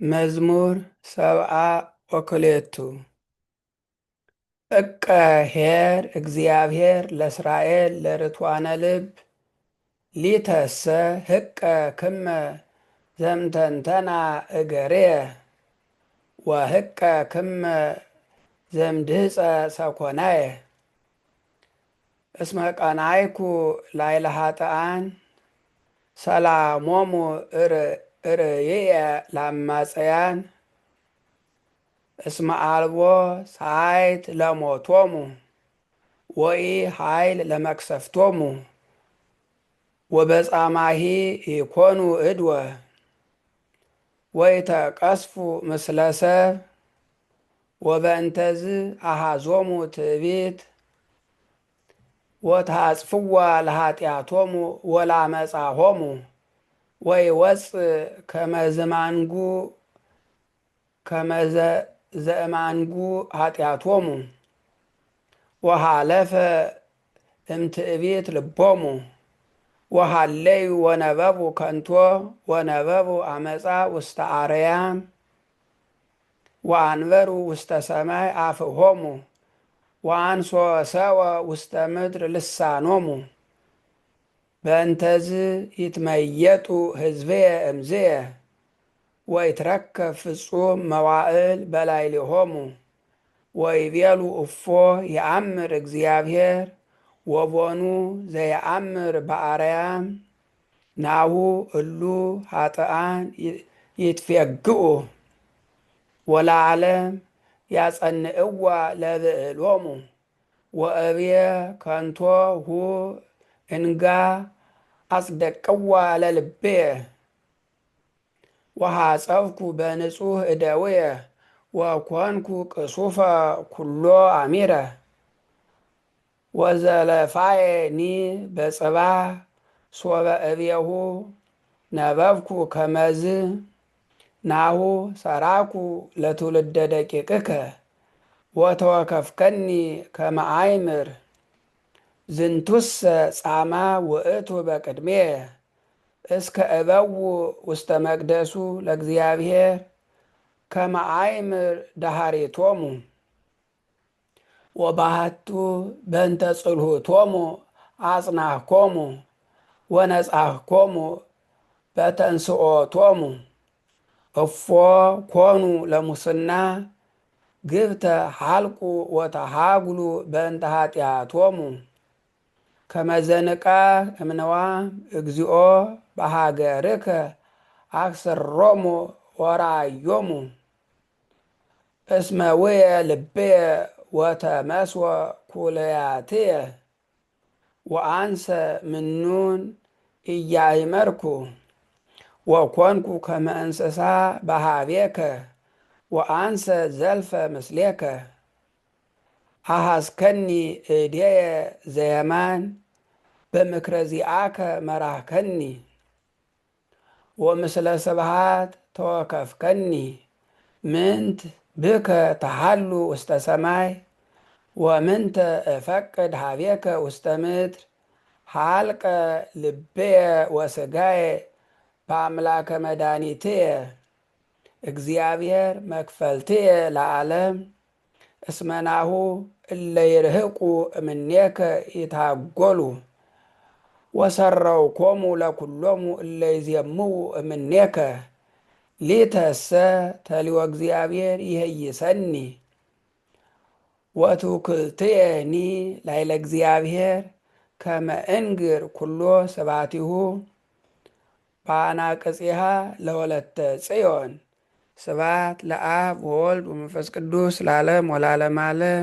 መዝሙር ሰብአ ወክልኤቱ እቀ ኄር እግዚአብሔር ለእስራኤል ለርቱዓነ ልብ ሊተሰ ህቀ ክመ ዘምተንተና እገርየ ወህቀ ክመ ዘምድህፀ ሰኮናየ እስመ ቀናይኩ ላዕለ ኃጥኣን ሰላሞሙ እርእየ ለአማጽያን እስመ አልቦ ሣይት ለሞቶሙ ወኢ ኃይል ለመቅሰፍቶሙ ወበጻማሂ ኢኮኑ እድወ ወኢተቀስፉ ምስለ ሰብ ወበእንተዝ አሃዞሙ ትዕቢት ወተሐጽፍዋ ለኃጢአቶሙ ወለዓመፃሆሙ ወይወፅእ ከመ ዘእማንጉ ኃጢአቶሙ ወሃለፈ እምትዕቢት ልቦሙ ወሃለዩ ወነበቡ ከንቶ ወነበቡ አመፃ ውስተ አርያም ወአንበሩ ውስተ ሰማይ አፍሆሙ ወአንሶ ሰወ ውስተ ምድር ልሳኖሙ በእንተዝ ይትመየጡ ሕዝብየ እምዝየ ወይትረከብ ፍጹም መዋዕል በላዕሌሆሙ ወይቤሉ እፎ የአምር እግዚአብሔር ወቦኑ ዘየአምር በአርያም ናሁ እሉ ኃጥኣን ይትፌግኡ ወለዓለም ያጸንዕዋ ለብዕሎሙ ወእብየ ከንቶ ሁ እንጋ አጽደቅዋ ለልብየ ወሐጸብኩ በንጹሕ እደውየ ወኮንኩ ቅሱፈ ኩሎ አሚረ ወዘለፋየኒ በጽባሕ ሶበ እብየሁ ነበብኩ ከመዝ ናሁ ሰራኩ ለትውልደ ደቂቅከ ወተወከፍከኒ ከመ አእምር ዝንቱሰ ጻማ ውእቱ በቅድሜየ እስከ እበው ውስተ መቅደሱ ለእግዚአብሔር ከመ አእምር ዳሃሬቶሙ ወባህቱ በእንተ ጽልሁቶሙ አጽናሕኮሙ ወነጻሕኮሙ በተንስኦቶሙ እፎ ኮኑ ለሙስና ግብተ ሐልቁ ወተሃጉሉ በእንተ ኃጢአቶሙ ከመ ዘንቃሕ እምነዋም እግዚኦ በሃገርከ አክስሮሙ ወራእዮሙ እስመ ውየ ልብየ ወተመስወ ኩልያትየ ወአንሰ ምኑን ኢያእመርኩ ወኮንኩ ከመ እንስሳ በሃቤከ ወአንሰ ዘልፈ ምስሌከ አሐዝከኒ እዴየ ዘየማን በምክረ ዚአከ መራህከኒ ወምስለ ስብሃት ተወከፍከኒ ምንት ብከ ተሃሉ ውስተ ሰማይ ወምንተ እፈቅድ ሃቤከ ውስተ ምድር ሐልቀ ልብየ ወሥጋየ በአምላከ መድኃኒትየ እግዚአብሔር መክፈልትየ ለዓለም እስመናሁ እለ ይርህቁ እምኔከ ይታጐሉ ወሰረውኮሙ ለኵሎሙ እለ ይዜምው እምኔከ ሊተሰ ተሊወ እግዚአብሔር ይሄይሰኒ ወትውክልትየኒ ላዕለ እግዚአብሔር ከመ እንግር ኩሎ ስብሐቲሁ በአናቅጽሃ ለወለተ ጽዮን። ስብሐት ለአብ ወወልድ ወመንፈስ ቅዱስ ለዓለም ወለዓለመ ዓለም።